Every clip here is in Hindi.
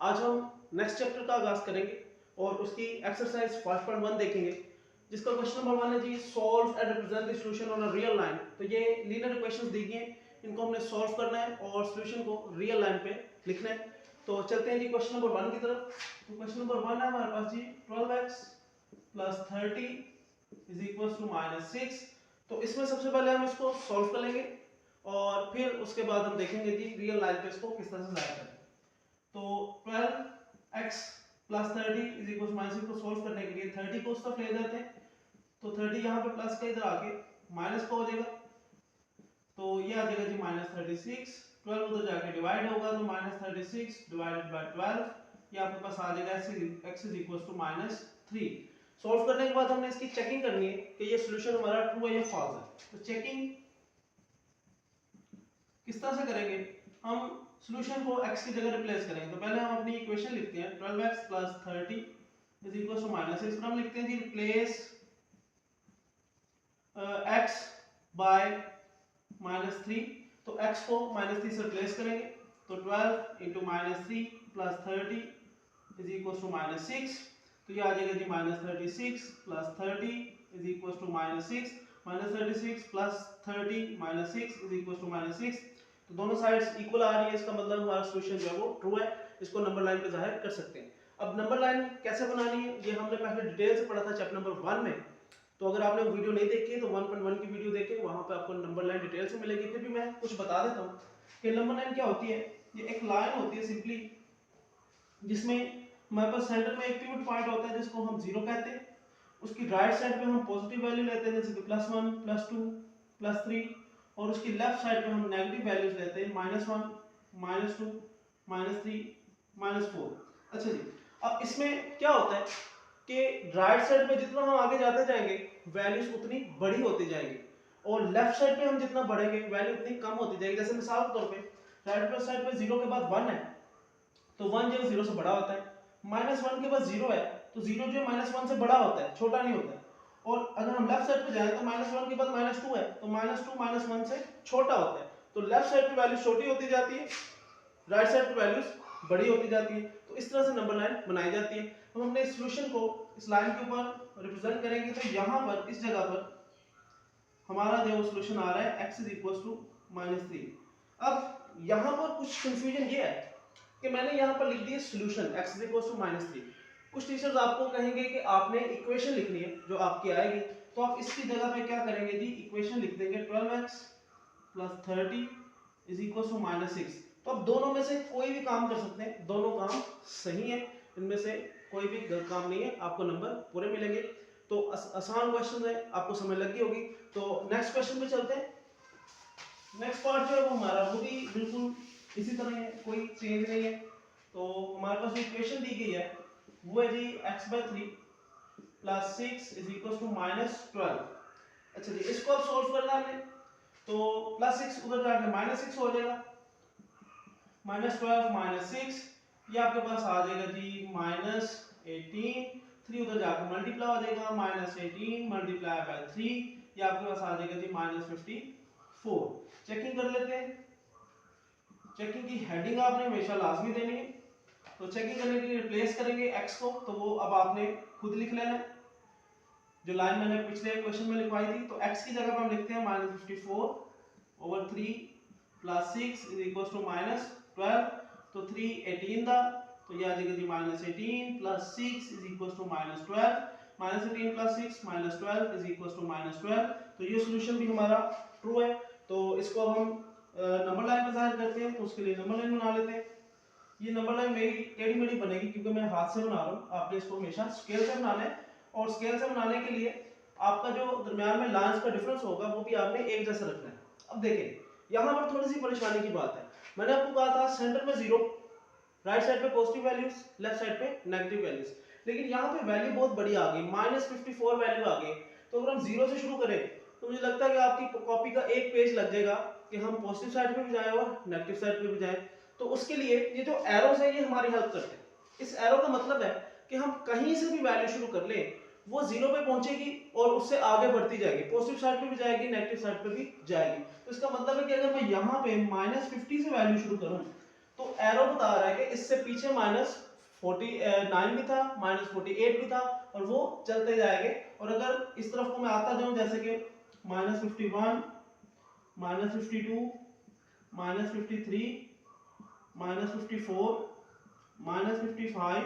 आज हम नेक्स्ट चैप्टर का आगाज करेंगे और उसकी एक्सरसाइज 5.1 देखेंगे, जिसका क्वेश्चन नंबर 1 है जी, solve and represent the solution on a real line. तो ये लीनियर इक्वेशंस दी गई हैं, इनको हमने सॉल्व करना है और सॉल्यूशन को रियल लाइन पे लिखना है। तो चलते हैं जी क्वेश्चन नंबर 1 की तरफ। तो क्वेश्चन नंबर 1 है हमारे पास जी 12x + 30 = -6। तो इसमें सबसे पहले हम इसको सॉल्व कर लेंगे और फिर उसके बाद हम देखेंगे जी रियल लाइन पे इसको किस तरह से लाया जाए। तो 12x + 30 = -6 को सॉल्व करने के लिए 30 को उस तरफ ले जाते हैं। तो 30 यहाँ पे प्लस का इधर आके माइनस का हो जाएगा, तो ये आ जाएगा जी -36। 12 उधर जाके डिवाइड होगा तो -36 / 12 ये आपके पास आ जाएगा x = -3। सॉल्व करने के बाद हमने इसकी चेकिंग करनी है कि ये सॉल्यूशन हमारा ट्रू है या फॉल्स है। तो चेकिंग किस तरह से करेंगे, हम सॉल्यूशन को x की जगह रिप्लेस करेंगे। तो पहले हम अपनी इक्वेशन लिखते हैं 12x + 30 = -6। हम लिखते हैं जी रिप्लेस x बाय -3। तो x को -3 से रिप्लेस करेंगे तो 12 × -3 + 30 = -6। तो ये आ जाएगा जी -36 + 30 = -6। -36 + 30 -6 = -6। तो दोनों साइड्स इक्वल आ रही है, इसका मतलब हमारा सॉल्यूशन जो है वो ट्रू है। इसको नंबर लाइन पे जाहिर कर सकते हैं। अब नंबर लाइन कैसे बनानी है ये हमने पहले डिटेल से पढ़ा था चैप्टर नंबर 1 में। तो अगर आपने वीडियो नहीं देखी है तो 1.1 की वीडियो देखें, वहां पे आपको नंबर लाइन डिटेल से मिलेगी। फिर भी मैं कुछ बता देता हूँ कि नंबर लाइन क्या होती है। ये एक लाइन होती है सिंपली, जिसमें हमारे पास सेंटर में एक पिवट पॉइंट होता है जिसको हम 0 कहते हैं। उसकी राइट साइड पे हम पॉजिटिव वैल्यू लेते हैं जैसे कि +1 +2 +3, और उसकी लेफ्ट साइड पे हम नेगेटिव वैल्यूज लेते हैं -1 -2 -3 -4। अच्छा जी, अब इसमें क्या होता है कि राइट साइड पे जितना हम आगे जाते जाएंगे वैल्यूज उतनी बड़ी होती जाएंगी, और लेफ्ट साइड पे हम जितना बढ़ेंगे वैल्यू उतनी कम होती जाएगी। जैसे मिसाल के तौर पे राइट साइड पे 0 के बाद 1 है तो 1 जो 0 से बड़ा होता है। -1 के बाद 0 है तो 0 जो -1 से बड़ा होता है, छोटा नहीं होता है। और अगर हम लेफ्ट साइड पे जाएं तो -1 के बाद -2 है तो -2 -1 से छोटा होता है। तो लेफ्ट साइड पे वैल्यू छोटी होती जाती है, राइट साइड पे वैल्यूज बड़ी होती जाती है। तो इस तरह से नंबर लाइन बनाई जाती है। हम अपने सॉल्यूशन को इस लाइन के ऊपर रिप्रेजेंट करेंगे तो यहाँ पर इस जगह पर हमारा जो सॉल्यूशन आ रहा है x = -3। अब यहाँ पर कुछ कंफ्यूजन ये है कि मैंने यहाँ पर लिख दिया सॉल्यूशन x = -3। कुछ टीचर्स आपको कहेंगे कि आपने इक्वेशन लिखनी है जो आपकी आएगी, तो आप इसकी जगह पे क्या करेंगे जी, इक्वेशन लिख देंगे 12x + 30 = -6। तो अब दोनों में से कोई भी काम कर सकते हैं, दोनों काम सही है, इनमें से कोई भी गलत काम नहीं है, आपको नंबर पूरे मिलेंगे। तो आसान क्वेश्चन है, आपको समझ लगी होगी। तो नेक्स्ट क्वेश्चन पे चलते हैं। नेक्स्ट पार्ट जो है वो हमारा वो भी बिल्कुल इसी तरह है, कोई चेंज नहीं है। तो हमारे पास इक्वेशन दी गई है वो है जी x/3 + 6 = -12। अच्छा जी, इसको अब सॉल्व करना है हमने। तो +6 उधर जाके -6 हो जाएगा, -12 -6 ये आपके पास आ जाएगा जी -18। 3 उधर जाकर मल्टीप्लाई हो जाएगा, -18 × 3 ये आपके पास आ जाएगा जी -54। चेकिंग कर लेते हैं। चेकिंग की हेडिंग आपने हमेशा लाजमी देनी है। तो चेकिंग करने के लिए रिप्लेस करेंगे x को, तो वो अब आपने खुद लिख लेना है जो लाइन मैंने पिछले क्वेश्चन में लिखवाई थी। तो x की जगह पर हम लिखते हैं -54/3 + 6 = -12। तो 3 18 था तो ये आ जाएगा जी -18 + 6 = -12। -18 + 6 -12 = -12। तो ये सॉल्यूशन भी हमारा ट्रू है। तो इसको अब हम नंबर लाइन पर जाहिर करते हैं। तो उसके लिए नंबर लाइन बना लेते हैं। ये नंबर लाइन मेरी टेढ़ी मेढ़ी बनेगी क्योंकि मैं हाथ से बना रहा हूँ, आपने इसको हमेशा स्केल से बनाना है। और स्केल से बनाने के लिए आपका जो दरमियान में लाइंस का डिफरेंस होगा वो भी आपने एक जैसा रखना है। अब देखें यहाँ पर थोड़ी सी परेशानी की बात है। मैंने आपको कहा था सेंटर में 0, राइट साइड पे पॉजिटिव वैल्यूज, लेफ्ट साइड पे नेगेटिव वैल्यूज, लेकिन यहाँ पे वैल्यू बहुत बड़ी आ गई, -54 वैल्यू आ गई। तो अगर हम 0 से शुरू करें तो मुझे लगता है कि आपकी कॉपी का एक पेज लग जाएगा कि हम पॉजिटिव साइड पे भी जाएं और नेगेटिव साइड पे भी जाएं। तो उसके लिए ये जो एरोस है ये हमारी हेल्प करते हैं। इस एरो का मतलब है कि हम कहीं से भी वैल्यू शुरू कर लें वो 0 पे पहुंचेगी और उससे आगे बढ़ती जाएगी, पॉजिटिव साइड पे भी जाएगी, नेगेटिव साइड पे भी जाएगी। तो इसका मतलब है कि अगर मैं यहाँ पे -50 से वैल्यू शुरू करूं तो एरो बता रहा है कि इससे पीछे -49 भी था, -48 भी था, और वो चलते जाएंगे। और अगर इस तरफ को मैं आता जाऊं, जैसे कि -51, -52, -53, -54, -55,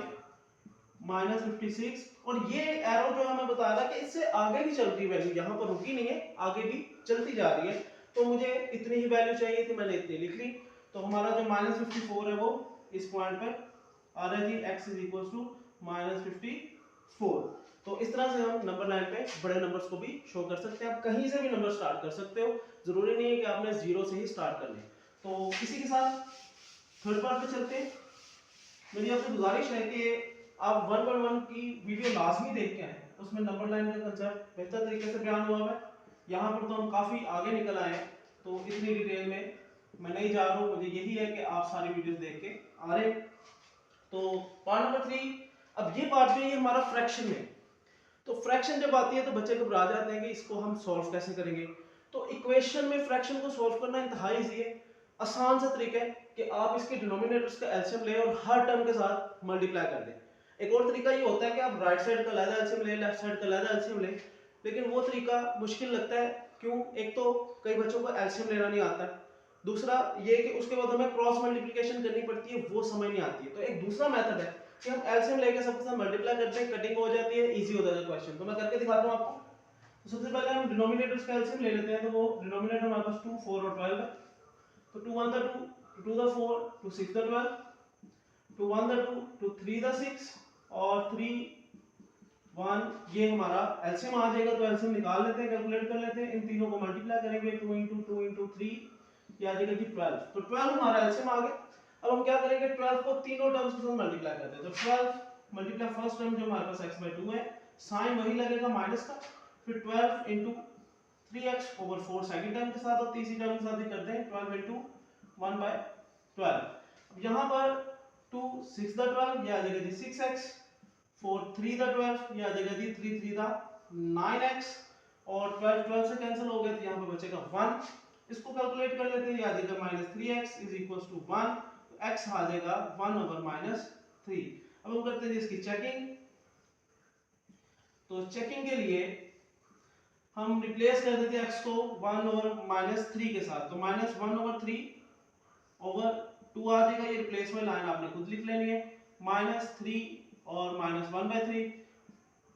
-56, और ये एरो जो हमें बता रहा है कि इससे आगे भी चल रही वैल्यू, यहाँ पर रुकी नहीं है, आगे भी चलती जा रही है। तो मुझे इतनी ही वैल्यू चाहिए थी, मैंने इतनी लिख ली। तो हमारा जो -54 है वो इस पॉइंट पे आ रहा है जी, x इज इक्वल टू -54। तो इस तरह से हम नंबर लाइन पे बड़े नंबर्स को भी शो कर सकते हैं। आप कहीं से भी नंबर स्टार्ट कर सकते हो, जरूरी नहीं है कि आपने 0 से ही स्टार्ट करना है। तो इसी के साथ थर्ड पार्ट पे चलते हैं। मेरी आपसे गुजारिश है कि आप 1.1 की वीडियो लाजमी देख के आए, उसमें नंबर लाइन का कंसेप्ट बेहतर तरीके से बयान हुआ है। यहाँ पर तो हम काफ़ी आगे निकल आए हैं, तो इतनी डिटेल में मैं नहीं जा रहा हूँ। मुझे यही है कि आप सारी वीडियोस देख के आ रहे। तो पार्ट नंबर 3, अब ये पार्ट जो है हमारा फ्रैक्शन में। तो फ्रैक्शन जब आती है तो बच्चे घबरा जाते हैं कि इसको हम सॉल्व कैसे करेंगे। तो इक्वेशन में फ्रैक्शन को सॉल्व करना इंतहाई ईजी है, आसान सा तरीका है कि आप इसके डिनोमिनेटर्स का एलसीएम लें और हर टर्म के साथ मल्टीप्लाई कर दें। एक और तरीका ये होता है कि आप राइट साइड का अलग एलसीएम लें, लेफ्ट साइड का अलग एलसीएम लें, लेकिन वो तरीका मुश्किल लगता है। क्यों? एक तो कई बच्चों को एलसीएम लेना नहीं आता है, दूसरा ये कि उसके बाद हमें क्रॉस मल्टीप्लिकेशन करनी पड़ती है, वो समझ नहीं आती है। तो एक दूसरा मेथड है कि हम एलसीएम लेके सबके साथ मल्टीप्लाई करते हैं, कटिंग हो जाती है, इजी हो जाता है क्वेश्चन। तो मैं करके दिखाता हूं आपको। तो सबसे पहले हम डिनोमिनेटर्स का एलसीएम ले लेते हैं। तो वो डिनोमिनेटर हमारे पास 2, 4 और 12 है। तो 2 1 2, 2 2 4, 2 6 12, 2 1 2, 2 3 6, और 3 1, ये हमारा एलसीएम आ जाएगा। तो एलसीएम निकाल लेते हैं, कैलकुलेट कर लेते हैं, इन तीनों को मल्टीप्लाई करेंगे, 2 * 2 * 3, ये आ जाएगा जी 12। तो 12 हमारा एलसीएम आ गया। अब हम क्या करेंगे, 12 को तीनों टर्म्स के साथ मल्टीप्लाई करते हैं। तो 12 मल्टीप्लाई फर्स्ट टर्म जो हमारे पास x/2 है, साइन वही लगेगा माइनस का, फिर 12 * 3x/4 सेकंड टर्म के साथ, और तीसरी टर्म के साथ भी करते हैं 12 * 1/12। अब यहां पर 2 6 12, ये आ जाएगा जी 6x, 4 3 12, ये आ जाएगा जी 3 3 9x, और 12 12 से कैंसिल हो गया, तो यहां पे बचेगा 1। इसको कैलकुलेट कर लेते हैं, ये आ जाएगा -3x = 1। तो x आ जाएगा 1/-3। अब हम करते हैं इसकी चेकिंग। तो चेकिंग के लिए हम रिप्लेस कर देते हैं x को 1/-3 के साथ। तो -1/3 ओवर 2 आ जाएगा, ये रिप्लेसमेंट लाइन आपने खुद लिख लेनी है। -3 और -1/3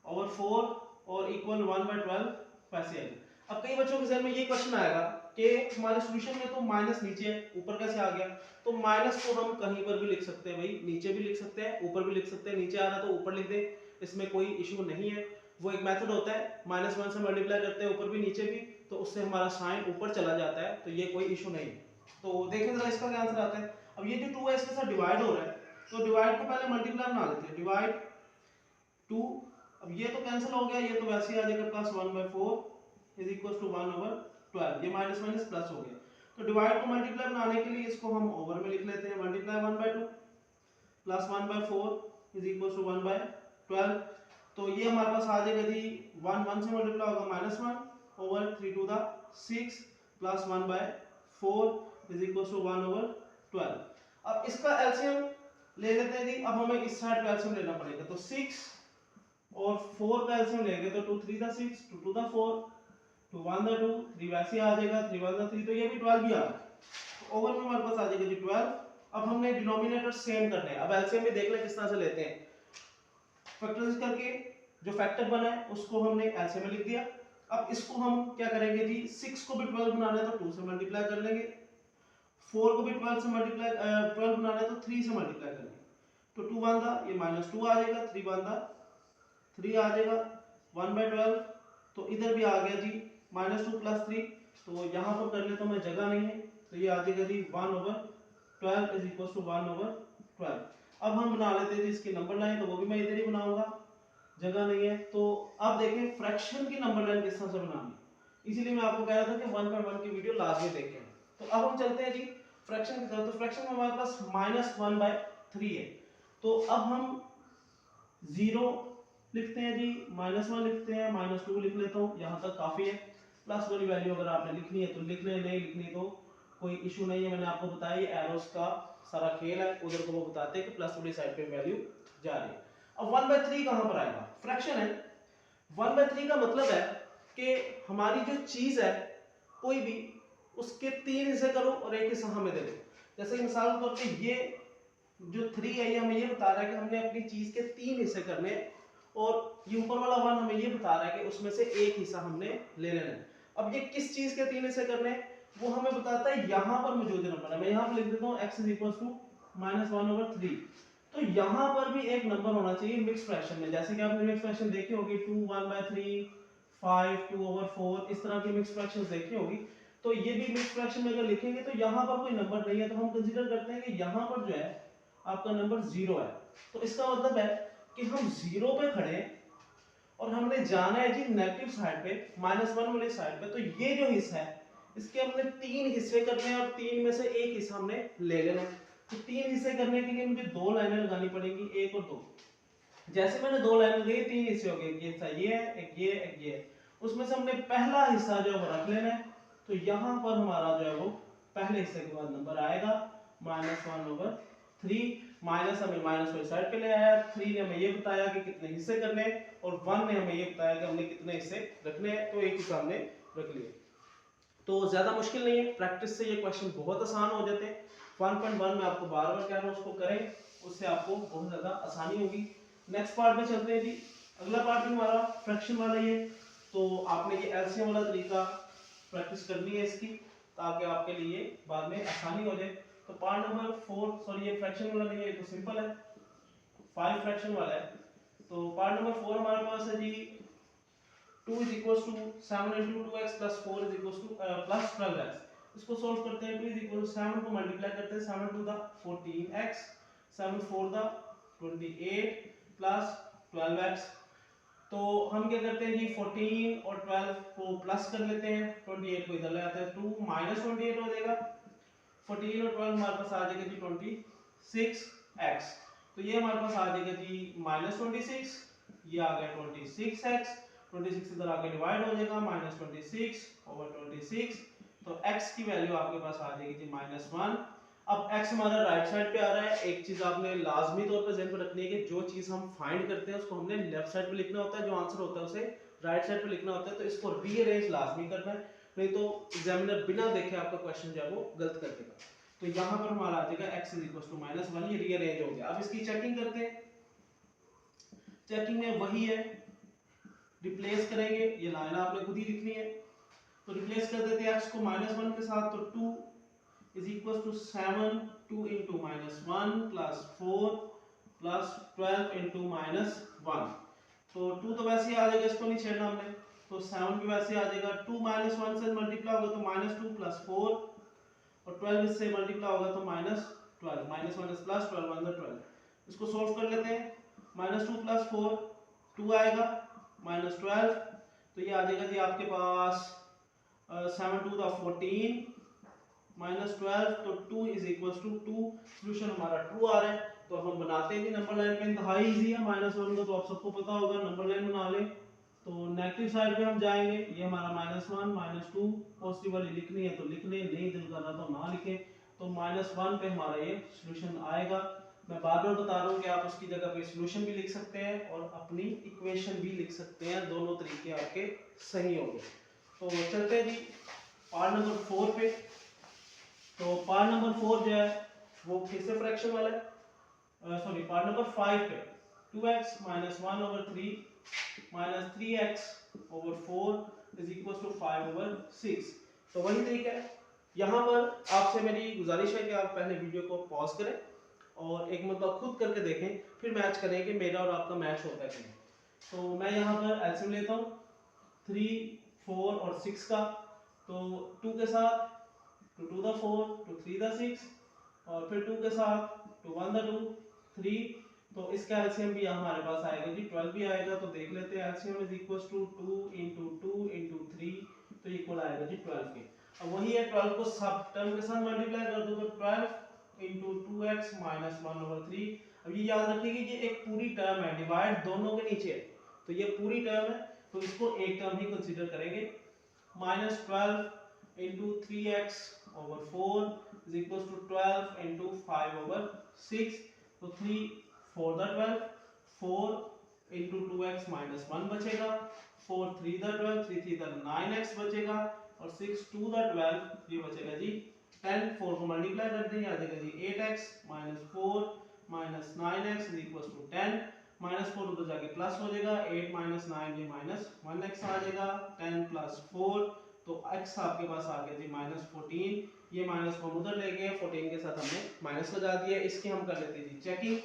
ओवर 4 और इक्वल 1/12 वैसे आएगा। अब कई बच्चों के जहन में ये क्वेश्चन आएगा कि हमारे सॉल्यूशन में तो माइनस नीचे है, ऊपर कैसे आ गया? तो माइनस को हम कहीं पर भी लिख सकते हैं भाई, नीचे भी लिख सकते हैं, ऊपर भी लिख सकते हैं। नीचे आ रहा तो ऊपर लिख दे, इसमें कोई इशू नहीं है। वो एक मेथड होता है, -1 से मल्टीप्लाई करते हैं ऊपर भी नीचे भी, तो उससे हमारा साइन ऊपर चला जाता है, तो ये कोई इशू नहीं। तो देखें जरा इसका क्या आंसर आता है। अब ये जो 2 है इसके साथ डिवाइड हो रहा है, तो डिवाइड को पहले मल्टीप्लाई बना लेते हैं। डिवाइड 2, अब ये तो कैंसिल हो गया, ये तो वैसे ही आ जाएगा +1/4 = 1/12। ये माइनस माइनस प्लस हो गया। तो डिवाइड को मल्टीप्लाई बनाने के लिए इसको हम ओवर में लिख लेते हैं। Multiply 1/2 plus 1/4 = 1/12। तो ये हमारे पास आ जाएगा जी 1 1 से मल्टीप्लाई होगा -1 ओवर 3 to the 6 प्लस 1/4 = 1/12। अब इसका एलसीएम ले लेते हैं जी। अब हमें इस साइड का एलसीएम लेना पड़ेगा। तो 6 और 4 का एलसीएम लेंगे तो 2 3 * 6, 2 2 * 4, 2 1 2, 3 वैसे आ जाएगा, 3 1 3, तो ये भी 12 ही आ रहा है। तो ओवर में हमारे पास आ जाएगा जी 12। अब हमने डिनोमिनेटर सेम करने हैं। अब एलसीएम भी देख ले किस तरह से लेते हैं। फैक्टराइज करके जो फैक्टर बना है उसको हमने एलसीएम में लिख दिया। अब इसको हम क्या करेंगे जी, 6 को भी 12 बनाना है तो 2 से मल्टीप्लाई कर लेंगे, 4 को भी 12 से मल्टीप्लाई 12 बनाना है तो 3 से मल्टीप्लाई कर लेंगे। तो 2 1 दा ये -2 आ जाएगा, 3 1 दा 3 आ जाएगा, 1/12। तो इधर भी आ गया जी -2 + 3। तो यहाँ पर कर ले तो मैं जगह नहीं है, तो ये आ जाएगा जी 1/12 = 1/12। अब हम बना लेते हैं जी इसकी नंबर लाइन, तो वो भी मैं इधर ही बनाऊंगा, जगह नहीं है। तो अब देखें फ्रैक्शन की नंबर लाइन किस तरह से बनानी, इसीलिए मैं आपको कह रहा था कि 1.1 की वीडियो लाजमी देखें। तो अब हम चलते हैं जी फ्रैक्शन की तरफ। तो फ्रैक्शन में हमारे पास -1/3 है। तो अब हम 0 लिखते हैं जी, -1 लिखते हैं, -2 लिख लेता हूँ, यहाँ तक काफ़ी है। प्लस वाली वैल्यू अगर आपने लिखनी है तो लिख लें, नहीं लिखनी तो कोई इशू नहीं है। मैंने आपको बताया ये एरोस का सारा खेल है, उधर को वो बताते हैं कि प्लस वाली साइड पे वैल्यू जा रही है। अब 1/3 कहां पर आएगा? फ्रैक्शन है। 1/3 का मतलब है कि हमारी जो चीज है कोई भी, उसके 3 हिस्से करो और एक हिस्सा हमें दे दो। जैसे कि मिसाल के तौर पे ये जो 3 है ये हमें ये बता रहा है कि हमने अपनी चीज के 3 हिस्से करने हैं, और ये ऊपर वाला 1 हमें ये बता रहा है कि उसमें से एक हिस्सा हमने ले लेना है। अब ये किस चीज के 3 हिस्से करने हैं वो हमें बताता है यहां पर मौजूद नंबर है। मैं यहां पर लिख देता हूं x -1/3। तो यहां पर भी एक नंबर होना चाहिए मिक्स फ्रैक्शन में। जैसे कि आपने मिक्स फ्रैक्शन देखी होगी 2 1/3, 5 2/4, इस तरह की मिक्स फ्रैक्शंस देखी होगी। तो ये भी मिक्स फ्रैक्शन में अगर लिखेंगे तो यहां पर कोई नंबर नहीं है, तो हम कंसीडर करते हैं कि यहां पर जो है आपका नंबर 0 है। तो इसका मतलब है कि हम 0 पे खड़े हैं और हमने जाना है जी नेगेटिव साइड पे, -1 वाली साइड पे। तो ये जो हिस्सा है इसके हमने 3 हिस्से करने हैं और 3 में से एक हिस्सा हमने ले लेना है। तो 3 हिस्से करने के लिए मुझे 2 लाइनें लगानी पड़ेंगी, 1 और 2। जैसे मैंने 2 लाइनें लगाई 3 हिस्से हो गए, एक हिस्सा ये है, एक ये, एक ये है। उसमें से हमने पहला हिस्सा जो है वो रख लेना है। तो यहां पर हमारा जो है वो पहले हिस्से के बाद नंबर आएगा -1/3। माइनस हमें माइनस वाली साइड पे ले आया, 3 ने हमें ये बताया कि कितने हिस्से करने हैं, और 1 ने हमें ये बताया कि हमने कितने हिस्से रखने हैं। तो एक हिस्सा हमने रख लिया। तो ज्यादा मुश्किल नहीं है, प्रैक्टिस से ये क्वेश्चन बहुत आसान हो जाते हैं। 1.1 में आपको बार बार कह रहा हूं उसको करें, उससे आपको बहुत ज्यादा आसानी होगी। नेक्स्ट पार्ट में चलते हैं जी। अगला पार्ट भी हमारा फ्रैक्शन वाला ही है। तो आपने ये एलसीएम वाला तरीका प्रैक्टिस करनी है इसकी, ताकि आपके लिए बाद में आसानी हो जाए। तो पार्ट नंबर 4, सॉरी ये फ्रैक्शन वाला नहीं है, ये तो सिंपल है, 5 फ्रैक्शन वाला है। तो पार्ट नंबर 4 हमारे पास है जी 2 = 7 × 2x + 4 + 12x। इसको सोल्व करते हैं। 2 = 7 को मल्टीप्लाई करते हैं, 7 × 2 = 14x, 7 × 4 = 28 + 12x। तो हम क्या करते हैं जी 14 और 12 को प्लस कर लेते हैं, 28 को इधर ले आते हैं, 2 - 28 हो जाएगा। 14 और 12 हमारे पास आ जाएगा जी 26x। तो ये हमारे पास आ जाएगा जी -26, ये आ गया 26x। 26 इधर आके डिवाइड हो जाएगा, -26/26। तो x की वैल्यू आपके पास आ जाएगी जी -1। अब x हमारा राइट साइड पे आ रहा है। एक चीज आपने लाजमी तौर पे ज़हन में रखनी है कि जो चीज हम फाइंड करते हैं उसको हमने लेफ्ट साइड पे लिखना होता है, जो आंसर होता है उसे राइट साइड पे लिखना होता है। तो इसको रीअरेंज लाजमी करना है, नहीं तो एग्जामिनर बिना देखे आपका क्वेश्चन जो है वो गलत कर देगा। तो यहाँ पर हमारा आ जाएगा x = -1, ये रीअरेंज हो गया। अब इसकी चेकिंग करते हैं। चेकिंग में वही है, रिप्लेस करेंगे, ये लाइन आपने खुद ही लिखनी है। तो रिप्लेस कर देते हैं x को -1 के साथ। तो 2 = 7, 2 × -1 + 4 + 12 × -1। तो 2 तो वैसे ही आ जाएगा, इसको नहीं छेड़ना हमने। तो 7 भी वैसे आ जाएगा, 2 - 1 से मल्टीप्लाई होगा तो -2 + 4, और 12 इससे मल्टीप्लाई होगा तो -12, -1 + 12 = 12। इसको सोल्व कर लेते हैं। -2 + 4 2 आएगा, -12, तो ये आ जाएगा जी आपके पास 7 × 2 = 14 -12, तो 2 = 2। सॉल्यूशन हमारा ट्रू आ रहा है। तो हम बनाते हैं जी नंबर लाइन पे, इंतहाई इजी है। -1 का तो आप सबको पता होगा, नंबर लाइन बना लें। तो नेगेटिव साइड पे हम जाएंगे, ये हमारा -1 -2, पॉजिटिव वाली लिखनी है तो लिख लें, नहीं दिल कर रहा तो ना लिखें। तो -1 पे हमारा ये सॉल्यूशन आएगा। मैं बार बार बता रहा हूँ कि आप उसकी जगह पे सॉल्यूशन भी लिख सकते हैं और अपनी इक्वेशन भी लिख सकते हैं, दोनों तरीके आपके सही होंगे। तो चलते हैं जी पार्ट नंबर 4 पे। तो पार्ट नंबर 4 जो है वो फिर से फ्रैक्शन वाला है, सॉरी पार्ट नंबर 5 पे 2x - 1/3 - 3x/4 = 5/6। तो वही तरीका है। यहाँ पर आपसे मेरी गुजारिश है कि आप पहले वीडियो को पॉज करें और एक मतलब खुद करके देखें, फिर मैच करें कि मेरा और आपका मैच होता है कि नहीं। तो मैं यहाँ पर एलसीएम लेता हूँ 3, 4 और 6 का। तो 2 के साथ 2 × 4 2 × 3 = 6, और फिर 2 के साथ 2 × 1 = 2 3। तो इसका एलसीएम भी हमारे पास आएगा जी 12 भी आएगा। तो देख लेते हैं, एलसीएम = 2 × 2 × 3, तो इक्वल आएगा जी 12 के। अब वही है, 12 को सब टर्म के साथ मल्टीप्लाई कर दो तो 12 × 2x - 1/3। अब ये याद रखिए कि ये एक पूरी टर्म है, डिवाइड दोनों के नीचे है, तो ये पूरी टर्म है, तो इसको एक टर्म ही कंसीडर करेंगे। -12 into 3x over 4 is equals to 12 into 5 over 6. तो 3 4 the 12, 4 into 2x minus 1 बचेगा, 4 3 the 12, 3 3 the 9x बचेगा और 6 2 the 12 ये बचेगा जी 10। 4 को मल्टीप्लाई कर देंगे आ जाएगा जी 8x minus 4 minus 9x is equals to 10। Minus 4 उधर जाके प्लस हो जाएगा, 8 माइनस 9 ये माइनस 1x आ जाएगा, 10 प्लस 4 तो x आपके पास आ गया जी माइनस 14। ये माइनस को हम उधर ले गए, 14 के साथ हमने माइनस लगा दिया। इसकी हम कर लेते हैं जी चेकिंग।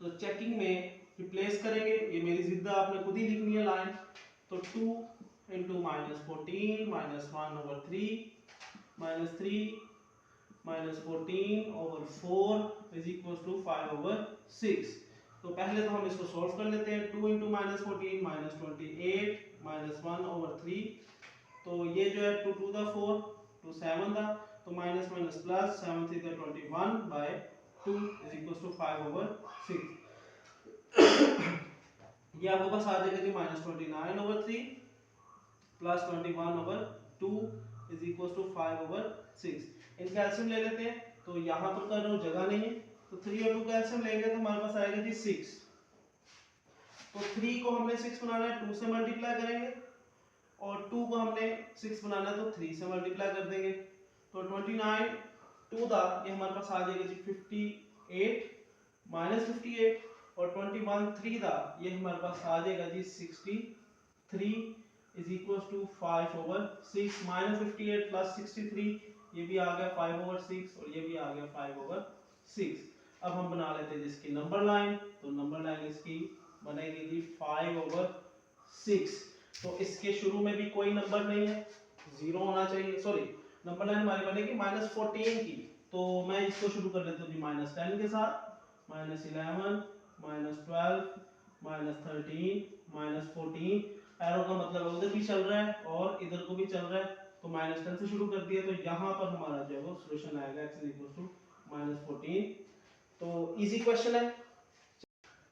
तो चेकिंग में रिप्लेस करेंगे, ये मेरी जिद्द आपने खुद ही लिखनी है लाइन। तो 2 into minus 14 minus 1 over 3 minus 3 minus 14 over 4 is equal to 5 over 6। तो पहले तो हम इसको सॉल्व कर लेते हैं। 2 into minus 14 minus 28 minus 1 over 3। तो ये जो है 2 टू द 4 2 7 था, तो minus minus plus 7 3 the 21 by 2 is equal to 5 over 6। ये आपके पास आ जाएगा जी minus 29 over 3 plus 21 over 2 is equal to 5 over 6। इनका एलसीएम ले लेते हैं, तो यहाँ पर कर रहा हूँ जगह नहीं है, तो 3 और 2 का एलसीएम लेंगे तो हमारे पास आएगा जी 6। तो 3 को हमने 6 बनाना है 2 से मल्टीप्लाई करेंगे और 2 को हमने 6 बनाना है तो 3 से मल्टीप्लाई कर देंगे। तो 29 2 दा ये हमारे पास आ जाएगा जी 58 माइनस 58 और 21 3 दा ये हमारे पास आ जाएगा जी 63 is equal to 5 over 6। Minus 58 plus 63 ये भी आ गया 5 ओवर 6 और ये भी आ गया 5 ओवर 6। अब हम बना लेते हैं जिसकी नंबर लाइन। तो नंबर लाइन इसकी बनेगी जी 5 ओवर 6। तो इसके शुरू में भी कोई नंबर नहीं है, जीरो होना चाहिए। सॉरी, नंबर लाइन हमारी बनेगी माइनस 14 की। तो मैं इसको शुरू कर लेता हूँ जी माइनस 10 के साथ, minus 11 minus 12 minus 13 minus 14। Arrow का मतलब उधर भी चल रहा है और इधर को भी चल रहा है, तो माइनस 10 से शुरू कर दिया। तो यहाँ पर हमारा जो है वो सॉल्यूशन आएगा x is equal to minus 14। तो इजी क्वेश्चन है।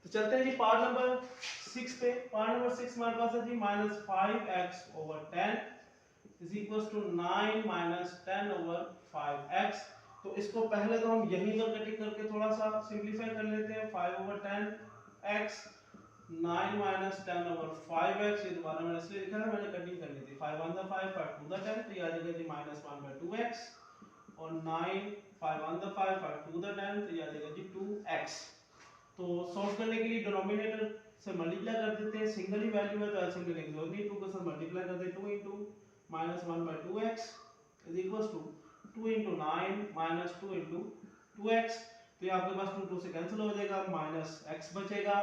तो चलते हैं जी पार्ट नंबर 6 पे। पार्ट नंबर 6 हमारे पास है जी minus 5x over 10 is equal to 9 minus 10 over 5x। तो इसको पहले तो हम यहीं पर कटिंग करके थोड़ा सा सिंपलीफाई कर लेते हैं। 5 over 10x 9 minus 10 over 5x। ये दोबारा मैंने इसलिए लिखा है, मैंने कटिंग कर ली थी। 5 1 द 5 5 2 द 10, तो ये आ जाएगा जी माइनस 1 बाय 2x और 9 5 1 द 5 5 2 द 10, तो ये आ जाएगा जी 2x। तो सॉल्व करने के लिए डिनोमिनेटर से मल्टीप्लाई कर देते हैं, सिंगल ही वैल्यू है तो एलसीएम लेने की जरूरत नहीं। 2 के साथ मल्टीप्लाई कर दें, 2 into minus 1 by 2x is equal to 2 into 9 minus 2 into 2x। तो ये आपके पास 2 2 से कैंसिल हो जाएगा, माइनस x बचेगा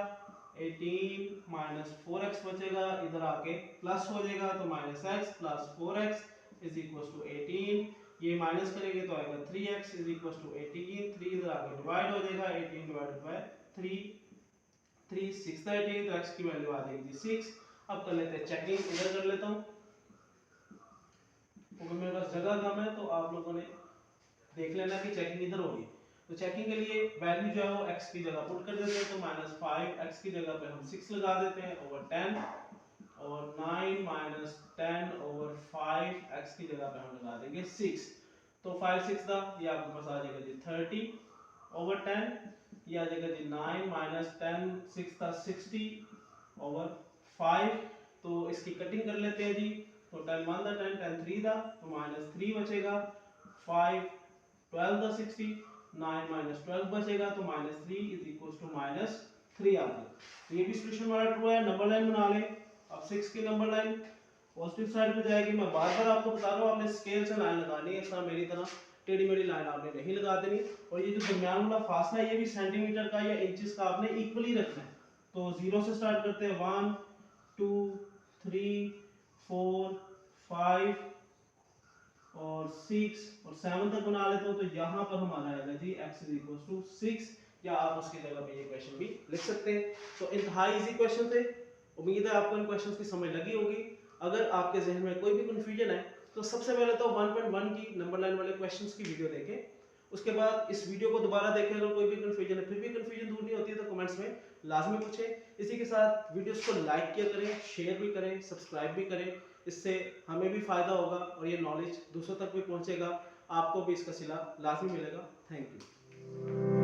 18 माइनस 4x बचेगा, इधर आके प्लस हो जाएगा तो minus x plus 4x is equal to 18। ये माइनस करेंगे तो आएगा 3x इज इक्वल टू 18। 3 इधर आके डिवाइड हो जाएगा, 18 डिवाइडेड बाय 3 3 6 था 18, तो x की वैल्यू आ जाएगी 6। अब कर लेते हैं चेकिंग, इधर कर लेता हूँ क्योंकि मेरे पास जगह कम है, तो आप लोगों ने देख लेना कि चेकिंग इधर होगी। तो चेकिंग के लिए वैल्यू जो है वो x की जगह पुट कर देते हैं, तो माइनस 5 x की जगह पे हम 6 लगा देते हैं ओवर 10 और 9 माइनस 10 ओवर 5 x की जगह पे हम लगा देंगे 6। तो 5 6 था, ये आपके पास आ जाएगा जी 30 ओवर 10, ये आ जाएगा जी 9 माइनस 10 6 था 60 ओवर 5। तो इसकी कटिंग कर लेते हैं जी। तो 10 1 था 10 10 3 था, तो माइनस 3 बचेगा, 5 12 था 60 9 माइनस 12 बचेगा, तो minus 3 is equal to minus 3 आ गया। तो ये भी सॉल्यूशन हमारा ट्रू है। नंबर लाइन बना लें। अब 6 की नंबर लाइन पॉजिटिव साइड पे जाएगी। मैं बार बार आपको बता रहा हूँ, आपने स्केल से लाइन लगानी है, ऐसा मेरी तरह टेढ़ी मेढ़ी लाइन आपने नहीं लगा देनी। और ये जो दरमियान वाला फासला है ये भी सेंटीमीटर का या इंचेस का आपने इक्वली रखना है। तो 0 से स्टार्ट करते हैं, 1 2 3 4 5 और 6 और 7 तक बना लेता हूं। तो यहां पर हमारा आएगा जी x इज इक्वल टू 6, या आप उसकी जगह पे ये क्वेश्चन भी लिख सकते हैं। तो इंतहाई इजी क्वेश्चन थे। उम्मीद है आपको इन क्वेश्चंस की समझ लगी होगी। अगर आपके जहन में कोई भी कंफ्यूजन है तो सबसे पहले तो 1.1 की नंबर लाइन वाले क्वेश्चंस की वीडियो देखें, उसके बाद इस वीडियो को दोबारा देखें, अगर कोई भी कंफ्यूजन है, फिर भी कंफ्यूजन दूर नहीं होती है तो कमेंट्स में लाजमी पूछें। इसी के साथ वीडियोस को लाइक किया करें, शेयर भी करें, सब्सक्राइब भी करें, इससे हमें भी फ़ायदा होगा और ये नॉलेज दूसरों तक भी पहुंचेगा, आपको भी इसका सिला लाजमी मिलेगा। Thank you.